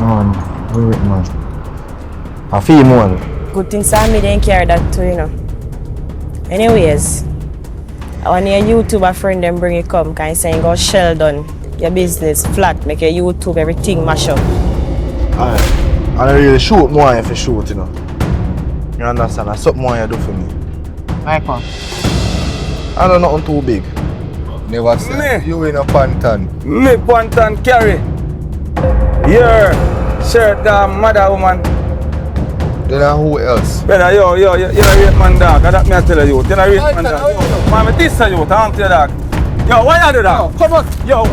Man, wait, man. I feel more. Good thing Sammy didn't carry that too, you know. Anyways, I want your YouTuber friend them bring you come, can you say go Sheldon, your business flat, make your YouTube everything mash up. Alright. I don't really shoot more if you shoot, you know. You understand? That's something more you do for me. Like what? I don't know nothing too big. Never say. Me. You in a pantan. Me Pantan carry. Your shirt, mother woman. Then who else? Brother, yo, you rate man dog. That me I tell you. You rate man dog. Man, me this you. I want to you dog. Yo, why you do that? Come on. Yo,